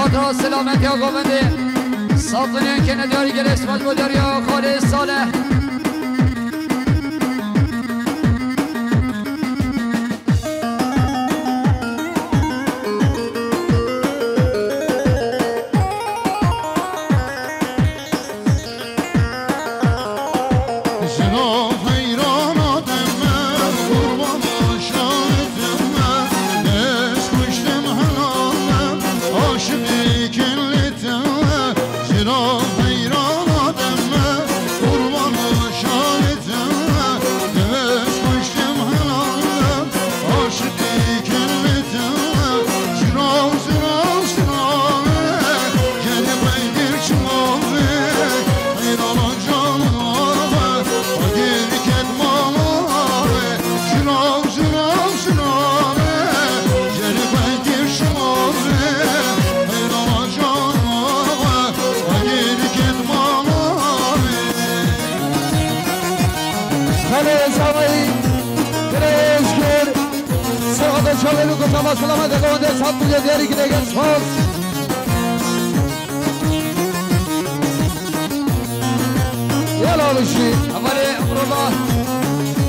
سرقاطا سلامت یا گوونده صافنین که نداری گل اسمت بودار یا خالد صالح شامل گفتم سلامت گوانده صد میلیون دیاری که دیگه سپاس یالا بشی اول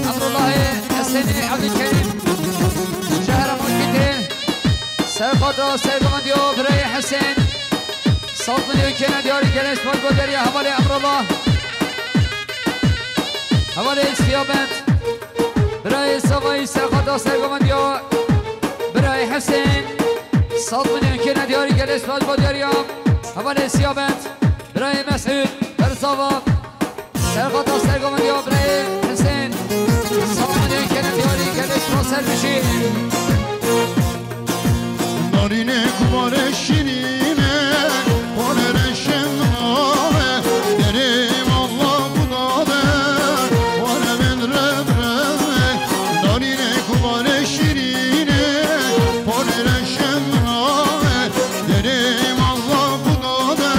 امرالله حسینی عبدالکریم شهر مسکته سرقاطا سرگمندی و برای حسین 100 میلیون که ندیاری گل اسمت بوداری اول امرالله اول سیابند برای سوای سرقاطا سرگمندی و برای حسین 100 میلیون که ندیاری گل اسمت بوداری اول سیابند برای مسعود برزاوا سرقاطا سرگمندی و برای حسین 100 میلیون که ندیاری گل اسمت سر بشی نارینه کبار شیرینه پانر شمنامه دریم الله بوداده وانه من ربرمه نارینه کبار شیرینه پانر شمنامه دریم الله بوداده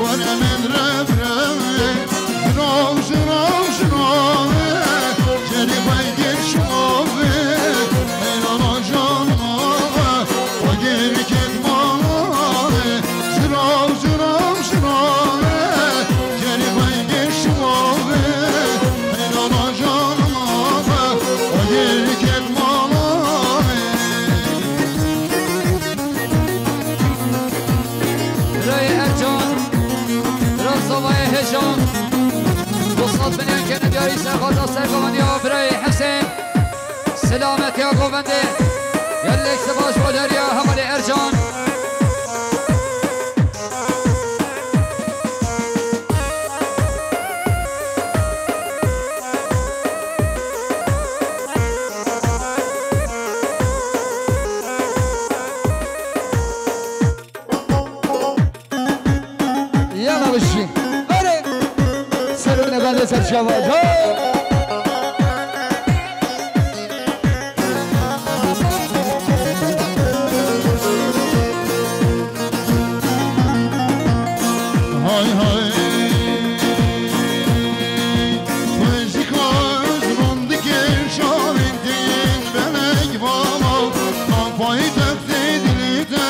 وانه من ربرمه جنامه جری باید شمامه ایلانا جانمه وگر کدمانه جنام جنامه جری باید شمامه ایلانا جانمه وگر کدمانه برای ارجان رازوای هجان 200 میلیون که ندیاری سرقاطا سرگمندی ها برای حسین سلامت یا گوونده یلک سباش بوداری ها حمل ارجان یالا بشی آره سر نگانده سر شواز های های خوشی کاز روندی که شاهدین بلک بابا پای تخت دلیده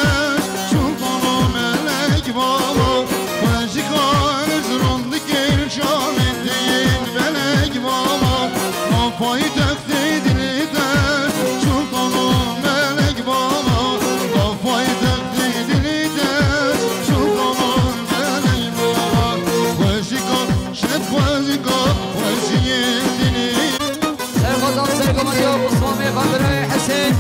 سلطان ملک بابا خوشی کاز روندی که شاهدین بلک بابا پای تخت دلیده سلطان ملک بابا پای تخت دلیده سلطان ملک سرقاطا سرگمندی ها بسوامی خان برای حسین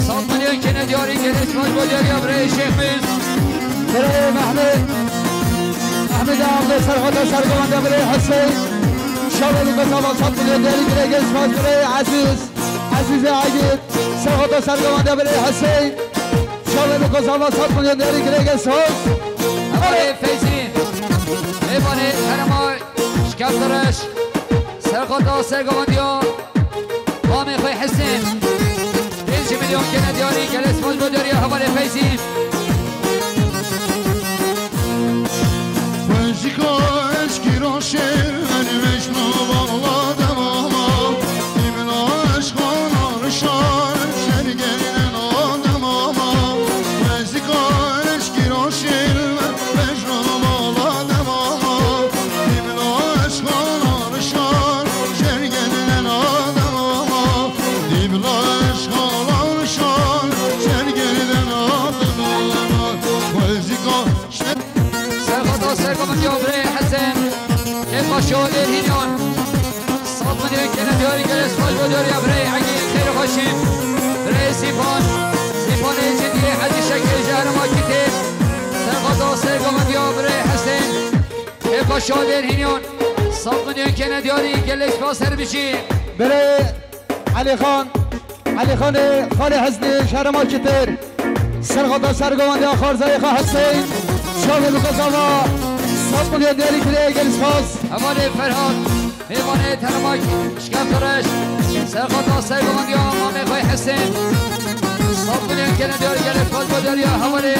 100 میلیون که ندیاری گل اسمت بوداری ها برای شیخ میز برای محمد عبد سرقاطا سرگمنده برای حسین شامل گفتم 100 میلیون دیاری که دیگه سپاس برای عزیز عگید سرقاطا سرگمنده برای حسین شامل گفتم 100 میلیون دیاری که دیگه سپاس برای فیزی ایوانی هرمای شکفترش سرقاطا سرگمندی ها قامی خوی حسین 5 میلیون که ندیاری گل اسمت بوداری ها برای فیزی خوشی کاش کی را شیر انوشنو بالا دماما ایمن عشقان آرشان شرگرین آدماما خوشی کاش کی را سرگم جابره حسن ابا شاده هینیان صد ملیون که ندیاری گلس باش بداری ابره عگی خیر خوشیم بره سیپان جدیه حدی شکل جهرما کتیر سرگم سرگم جابره حسن ابا شاده هینیان صد ملیون که ندیاری گلس باز سر بشی بره علی خان خالی حسنی شهرما کتیر سرگم سرگم یا خارزای خواه حسین شاگل بکزاوا 100 میلیون دیاری کلیه گل سپاس حوالی فرهاد میوانه ترماک شکفترش سرخواه سرگمان یا امام خواه حسین 100 میلیون که ندیاری گل سپاس بداری حوالی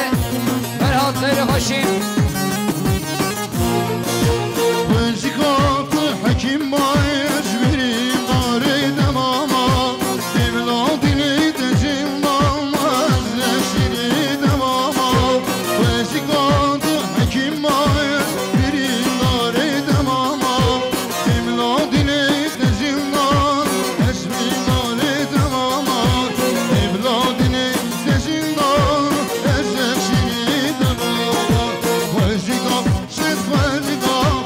فرهاد خیر خوشیم وزیکات حکیم باید بریم داره دماما دیولادینی دجیم ماما نشیری دماما وزیکات حکیم باید بریم داره دماما دیولادینی دجیم ماما اسمی داره دماما دیولادینی دجیم ماما نشیری دماما وزیکات شد وزیکات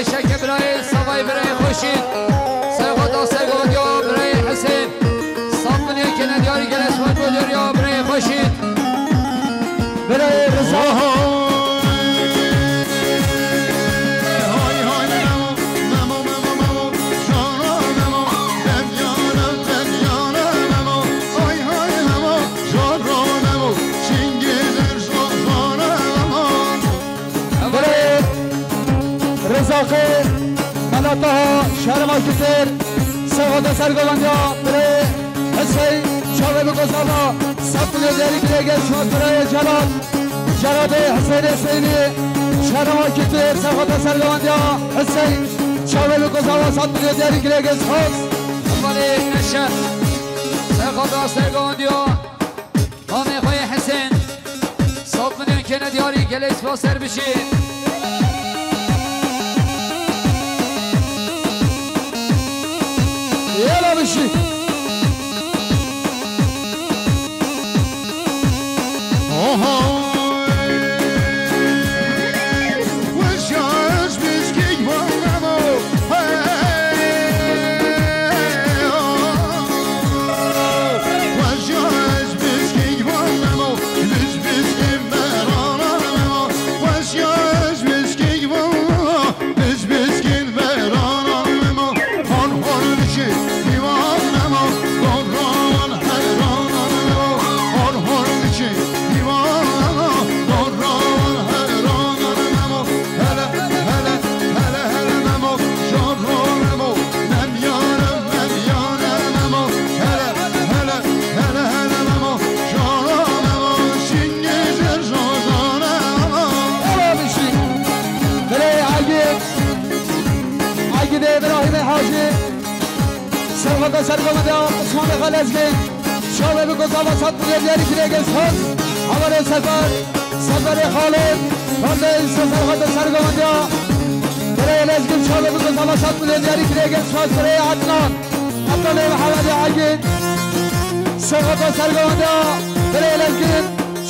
شکل برای سوای برای خوشید سرخواه سرگاه یا برای حسین 100 میلیون که ندیاری گلس باید بودر یا برای خوشید برای رضا رزاقه ملاتها شهرما کتر سرخواه سرگوانیا برای حسین شاوه بگذاما 100 میلیون دیاری کلیه گل سپاس برای جلال حسین حسینی شهرما کتر سرخواه سرگوانیا حسین شاوه بگذاما 100 میلیون دیاری کلیه گل سپاس اولی نشه سرخواه سرگوانیا امام خواه حسین 100 میلیون که ندیاری گل سپاس سر بشید يلا مشي سرخواه سرگوانده عثمان غلزگی شاوه بگذاما 100 میلیون دیاری کلیه گل سپاس حوال سفر خالد سرخواه سرگوانده برای لزگی شاوه بگذاما 100 میلیون دیاری کلیه گل سپاس برای عدنان محمد عگید سرخواه سرگوانده برای لزگی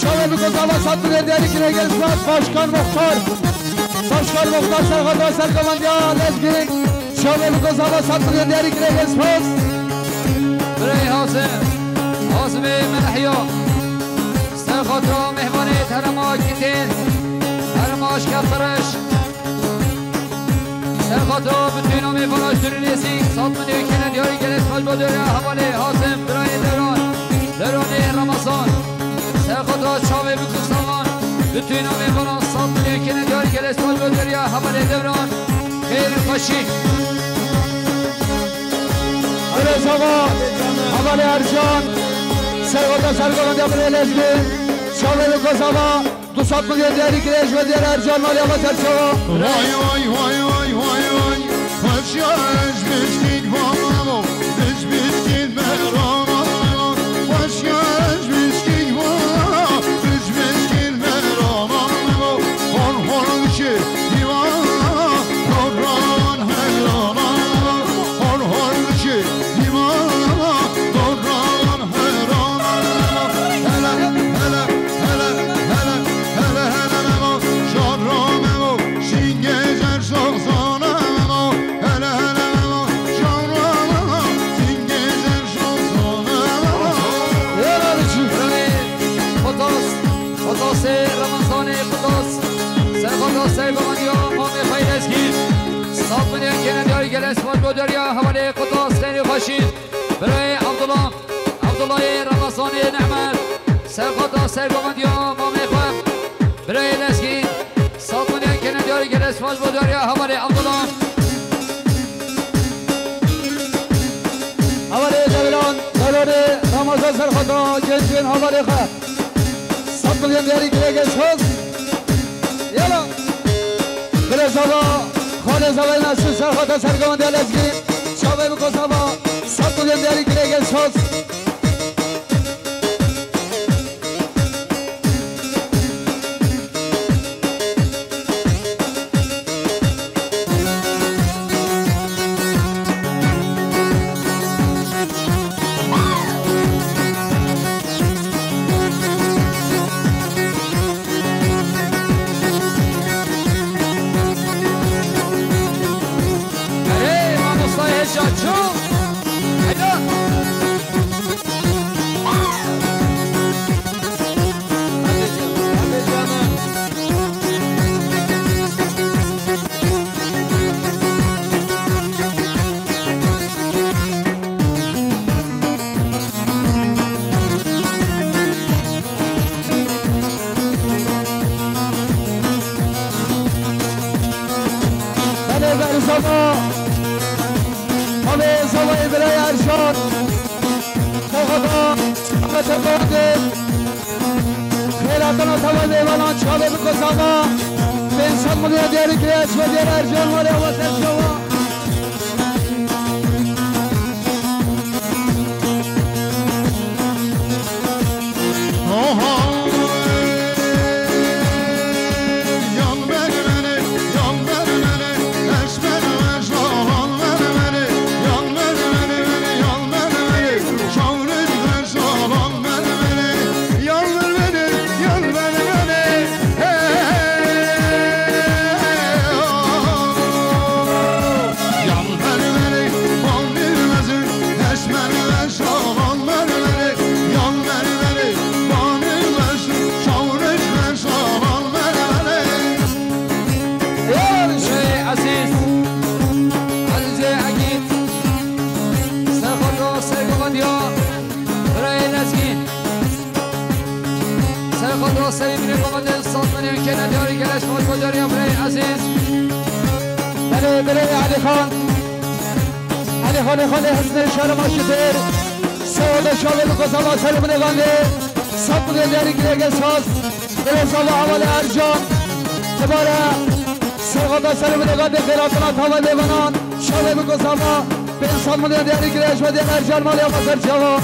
شاوه بگذاما 100 میلیون دیاری کلیه گل سپاس باشکان مختار سرخواه سرگوانده لزگی شاوه بگذاما 100 میلیون دیاری کلیه گل سپاس برای حاسم ملحیا سرخواه را مهمانی ترما کتین ترماش کفترش سرخواه را بتوین و میفاناش دورینیسی 100 میلیون که ندیاری گلس باش با دوری حوالی حاسم برای دران رمضان سرخواه را چاوه بگذامان بتوین و میفاناش 100 میلیون که ندیاری گلس باش با دوری حوالی دران خیر خوشی برای آقا حوالی ارجان سرخواه سرگوانده برای لزگی شاوه بگذاما 200 milyon değerli kireç ve diğer Ercan Maliye Batarçova. Vay vay vay vay vay vay. Başyaş biskik vamo, biskik merama. Başyaş biskik vamo, biskik merama. Hor hor ki divana, doran helana. Hor hor ki divana, doran helana. Hele hele hele hele hele hele şarramemo, şingezer sozanemo. Hele hele şarramemo, şingezer sozanemo. Helal için. Potos Ramazani Potos Serpotos Sergomadiyo Mami Fayreski Satmaniye Kenediyor Geles Valbodörya Havali Potos Seni Faşin Bray Abdullah Ramazani Nehmer Serpotos Sergomadiyo Mami Fayr Bray Leski Satmaniye Kenediyor Geles Valbodörya Havali Abdullah Havali Devran, Devran Ramazan Serhat'a Gençin Havali Kha. 7 milyon değerli kireç söz. Yala. Grezava, Khalezava Nasıl Serhat'a Sergavan Delezgi. Şabe Bukosava, 7 milyon değerli kireç söz. Ercan Maliye Batarçova.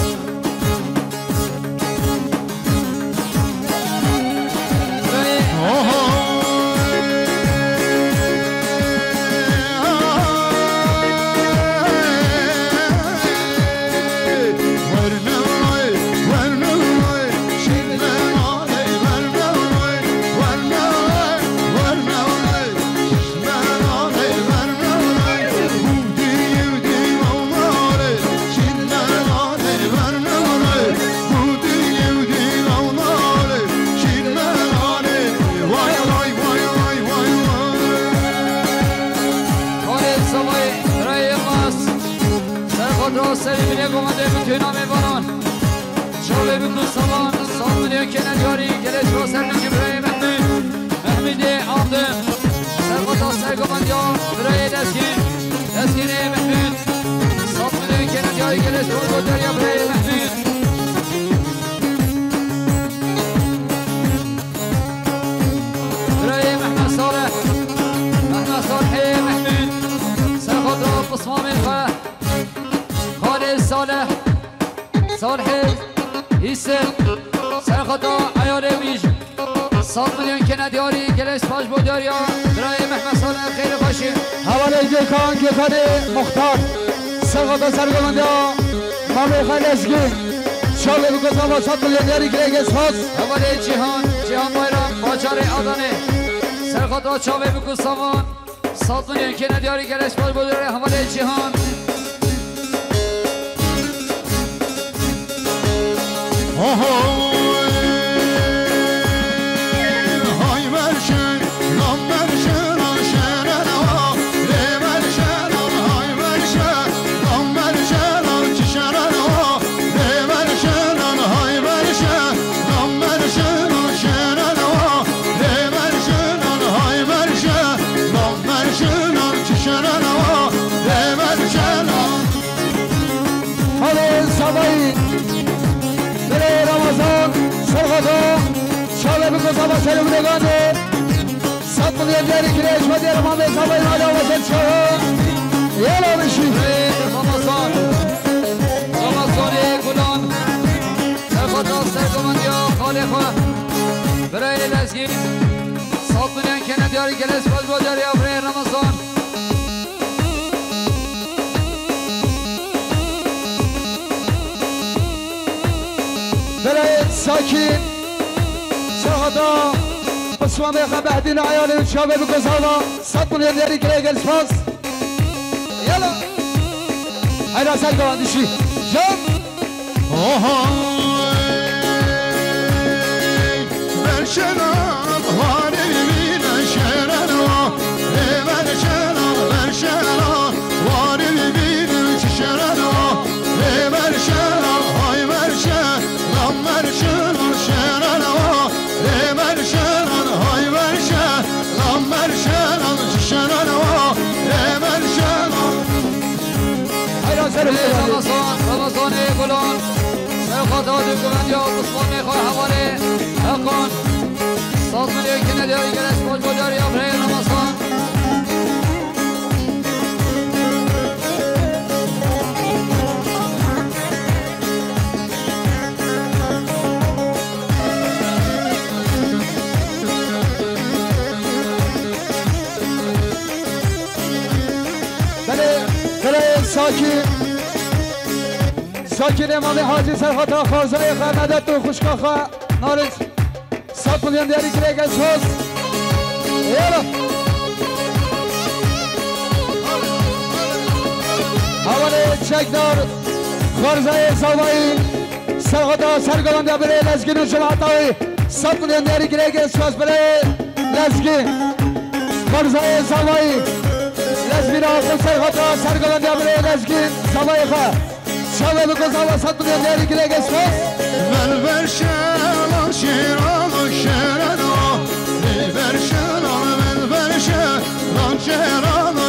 100 میلیون که ندیاری گلش پاش بوداری برای محمد صالح خیر باشی حواله گکان مختار سرقاطا سرگمانده مامی خیلشگی شاله بکن با 100 میلیون دیاری گریگز پاس حواله جهان بایرام باجار آدانه سرقاطا چاوه بکن سامان 100 میلیون که ندیاری گلش پاش بوداری حواله جهان Sabah selamına geldi. Satmalıya diğeri kireç ve diğer Muhammed Sabah'ın hala vasat şahı. Yala bir şey. Ramazan Gulan Serkata Serkomandiya Khalifa Birey Lezgin Satmalıyan kene diğeri geles fazla diğeri Birey Ramazan Birey Sakin سرقاطا بسوام بخم بعدين عيالي وشابه بقصاوة 100 مليون دياري كريق السفاس يلا هيدا سرقا دشي جم برشنام واري بينا شرنا برشنام واري بينا شرنا برشنام هاي برشنام شرنا Ramazan Gulan Serkata Dükümendya Osman Mekha Havale Hakan 100 milyon ki ندیاری گلش باز بوداری برای رمضان ساکن امام حاجی سرخطا خوازای خواه مدد تو خوشکا خواه نارنج 100 میلیون دیاری گریگ از خوز یالا حوالی چکدار خارزای زوایی سرخطا سرگلانده برای لزگین و جماعتاوی 100 میلیون دیاری گریگ از خوز برای لزگین خارزای زوایی لزگین آخر سرخطا سرگلانده برای لزگین زوایی خواه شاله بگذار و 100 میلیون دیاری گریگ از خوز Melverşen şiran şerana Melverşen şiran şerana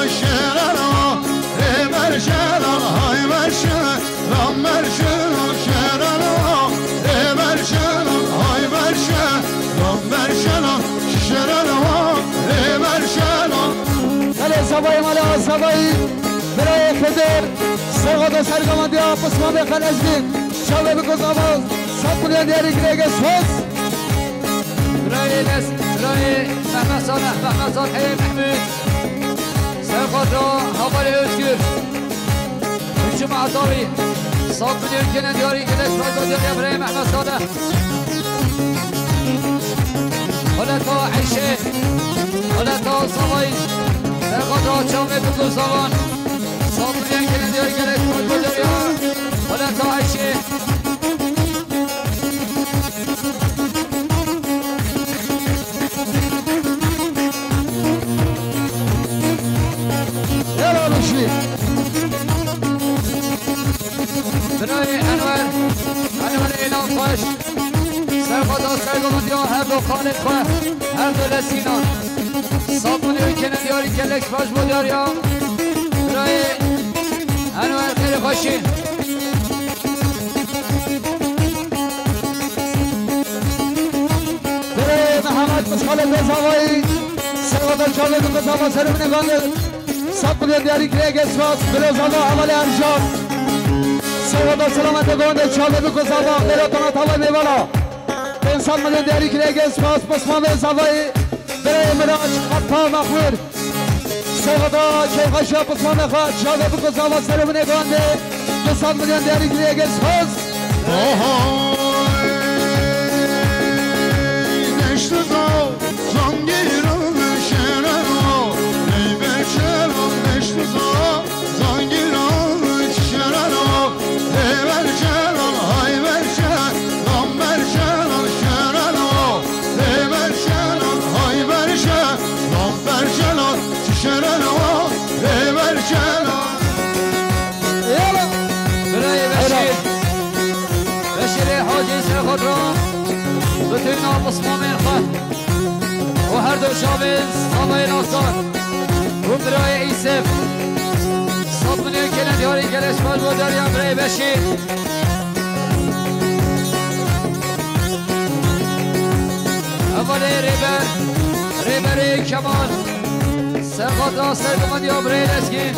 Melverşen hayverşen Melverşen şerana Melverşen hayverşen Melverşen şerana Melverşen Dale sabay mala sabay برای خدر سرقاطا سرگماندیا پسمان خلزدین شاله بگذار 100 میلیون دیاری گریگ از خوز برای محمد صالح محمود سرقاطا حوالی özgür hücum عطاوی 100 میلیون که ندیاری گلش باز بوداری برای محمد صالح حالتا عیشه حالتا صوایی سرقاطا چامه بگذاران 100 میلیون که ندیاری گلش باز بوداری حالتا عیشه برای انور اعلام خوش سرقاطا سرگماندیا هر دو خالد خواه هر دو لسینان 100 میلیون که ندیاری کلکس باش بوداری برای انور خیلی خوشی برای محمد مشخال رضاوایی سرقاطا چاله بگذار سرمنگانده 100 میلیون دیاری گریگ اسواس بلوزانا عمل انجام سرقاطا سلامت گونده چاله بگذار براتان تاوی میوالا حسین سال مدن دیاری کلیگل سپاس بسمان زوایی برای مراج خطا مخمور سیغدا شیخ شاب بسمان خواد شاده بکو زوا سرمون اگانده 200 میلیون دیاری کلیگل سپاس دشت زا زنگیران شرارا ریبر شرار دشت زا زنگیران شرارا ریبر شرار های بر شرار لام بر شرار شرارا ریبر شرار های بر شرار لام بر شرار شرارا ریبر شرار برای بشیر حاجی سر خود را بتوین آبسمان خود و هر دو شابز سالای ناستان و برای ایسف 100 میلیون که ندیاری گلش باز بود داریم برای بشیر اولی ریبر کمال سرخات را سرگمان یا برای رسکین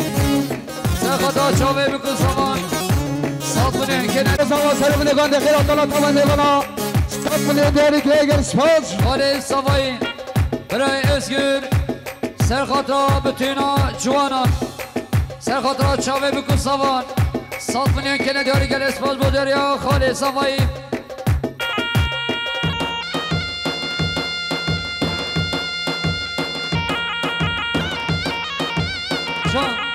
سرخات را چاوه بکن سامان 100 میلیون که ندیاری زوا سرمون اگانده خیرات الله تمام دیوانا 100 میلیون دیاری کلیگل سپاس خاله سوایی برای ازگر سرخات را بتوینا جوانان سرخات را چاوه بکن سوان 100 میلیون که ندیاری گل اسپاس بود دریا خاله سوایی شان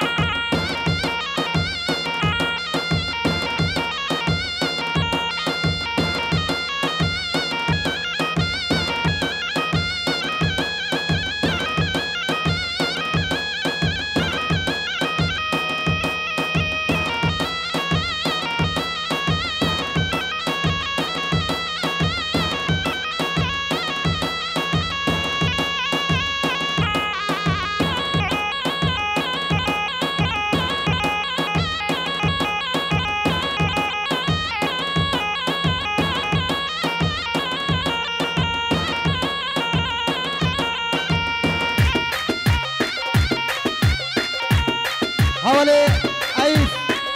حوالی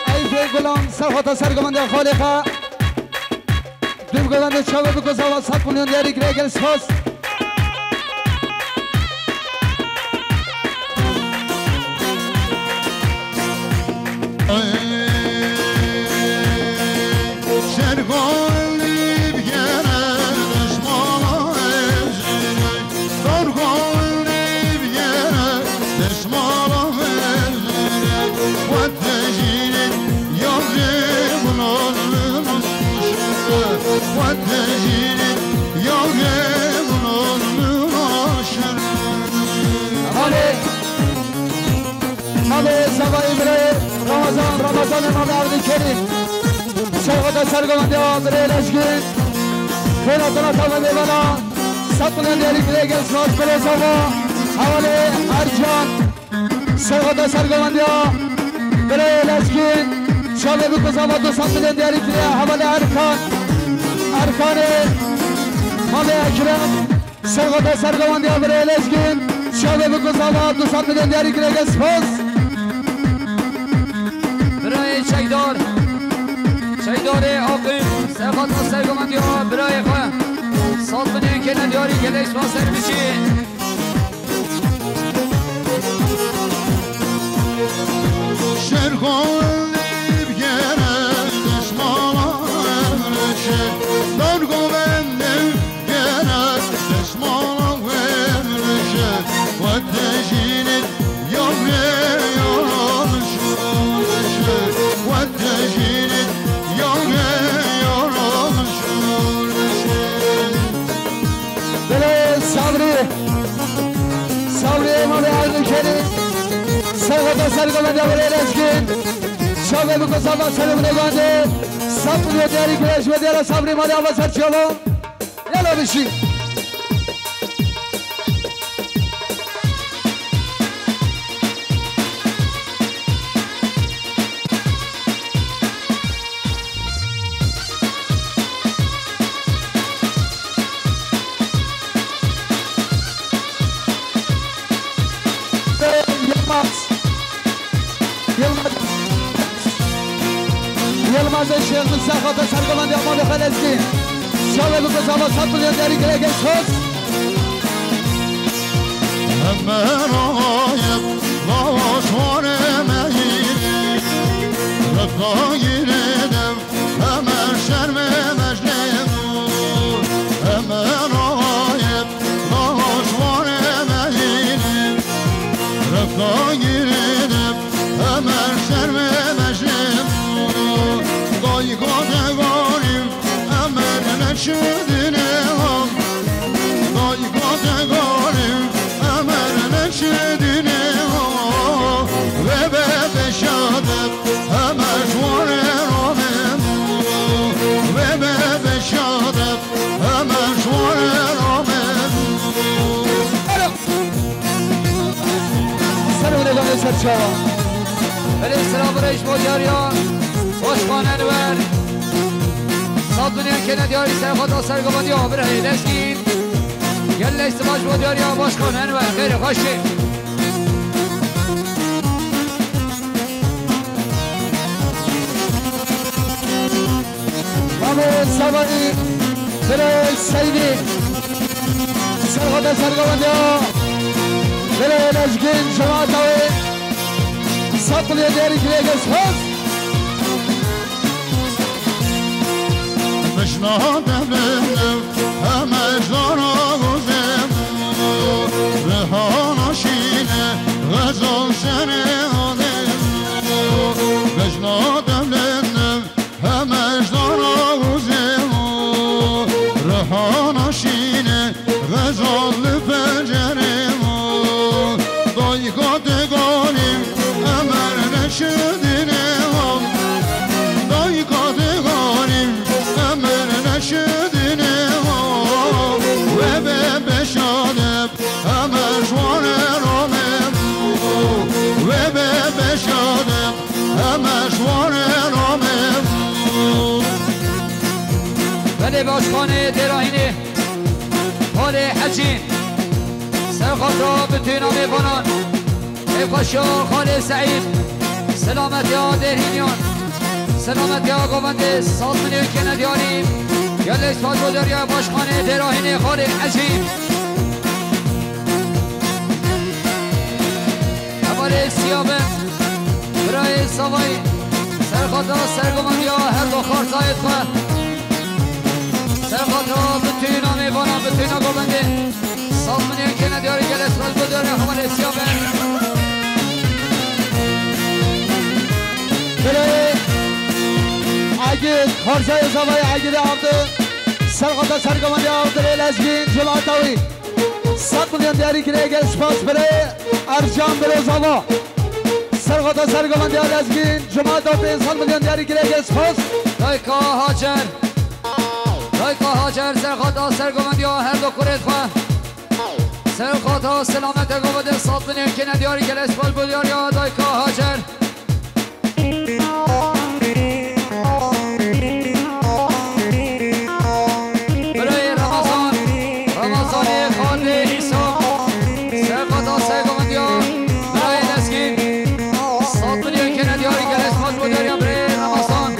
ایف گلان سرخوتا سرگمانده خالقه دوم گلانده چاوه بکو زوا 100 میلیون دیاری کلیگل سپاس سوایی برای رمضان امام عبد کریم سرخوتا سرگمانده برای لشکر خیراتنا تمام دیوانا 100 میلیون دیاری کلیگل سپاس برای زوا حوالی ارجان سرخوتا سرگمانده برای لشکر شاوه بکو زوا 200 میلیون دیاری کلیگل حوالی ارکان مال اکرم سرخوتا سرگمانده برای لشکر شاوه بکو زوا 200 میلیون دیاری کلیگل سپاس برای شیدار آقیم سرخات را سرگماندی ها برای خواه 100 میلیون که ندیاری گلش با سر بشی شرخان لیبگره دشمالا ورشه دار گوونده گره دشمالا ورشه و تجینت یاره یاران شورشه و تجینت یاره یاران شورشه بله صبری امام عرض کریم سرخوتا سرگمانده برای لشکر شاوه بکو زوا سرمون اگانده 100 میلیون دیاری کلیش و دیارا صبری ماده آبا سرچیابا یلا بشین Yılmaz Eşeğin Sərxata Sərqalandı Amalı Xələzki شاید بکن سب میلیون دیاری گره گش خوز همه رایم لاشوار مهیری رفتا گیردم همه شرم مجنم همه رایم لاشوار مهیری رفتا گیردم همه شرم مجنم دایی گادگانیم همه نشدینم دایی گادگانیم شدینه و به بشادم همش واره رامم و به بشادم همش واره رامم سرمون ادامه سرچاوا بله سلام برایش بودیاریان باشخان انور 100 میلیون که ندیاری سرخواد سرگمانی ها برای لسکین گل استماج بودیاری ها باشخان انور خیلی خوشی محمد سوانی برای سیدی سرخواد سرگمانی ها برای لشگین جماعت هاوی 100 میلیون دیاری گره گش خوز مشنادم لندم همه جانا گذم رهانا شینه غزال سنه آدم مشنادم لندم همه جانا گذم رهانا شینه غزال پنجرم دایی کاتگانیم امر نشدینم دایی کاتگانیم امر نشدینم و به بشادم همه جوان رامم و به بشادم همه جوان رامم بله باشخانه دراهینه حال حجین سرخواد را به توی نام بانان افاشا خال سعید سلامتی ها درهینیان سلامتی ها گوانده 100 میلیون که ندیاریم یا لسفاد بوداری ها باشخانه دراهینه خال حجین حوال سیابه برای سوایی سرخواد را سرگمانی ها هر دو خار زاید خواه سرخواد را به توی نام بانان به توی نام گوانده 100 میلیون که ندیاری که لسفاد بوداری ها حوال سیابه برای عگید خارزای زوای عگید عبده سرخواد سرگمانی عبده لزگین جماعت هاوی 100 میلیون دیاری گره گش سپاس برای ارجان برای زوا سرخواد سرگمانی لزگین جماعت هاوی 100 میلیون دیاری گره گش سپاس دایکا هاجر سرخواد سرگمانی ها هر دو کرد خواه سرخواد سلامت گوانده 100 میلیون که ندیاری که لسفال بودیاری ها دایکا هاجر برای رمضان خال ایسا سرخواد سرگمانی ها برای لسکین 100 میلیون که ندیاری که لسفال بودیاری ها برای رمضان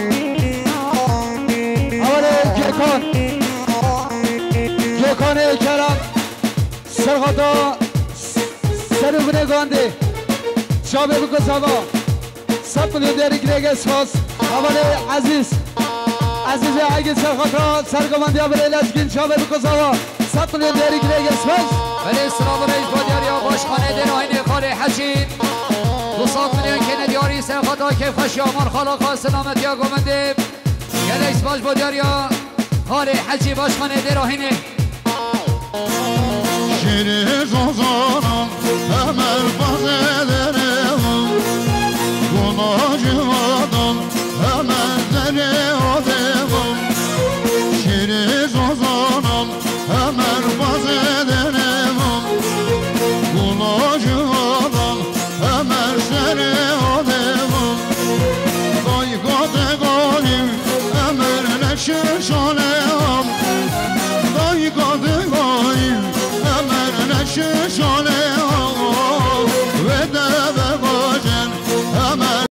اوله گیکان کرم سرخواد سرگونه گانده شابه بکن سوا 100 میلیون دیاری گره گش سپاس اوله عزیز اگه سرخواد سرگمانی ها برای لشگین شابه بکن سوا 100 میلیون دیاری گره گش سپاس ولی سلام رئیس بادیاری ها باشخانه دراهین خال حجین 200 میلیون که ندیاری سرخواد ها کیف خوشی آمان خالاقا سلامتی ها گوانده گل رئیس باش بادیاری ها خال حجی باشخانه دراهینه شیر زازانم همه فازدرم گناه جوادم همه زنه آدمم شیر زازانم همه فازدرم گناه جوادم همه زنه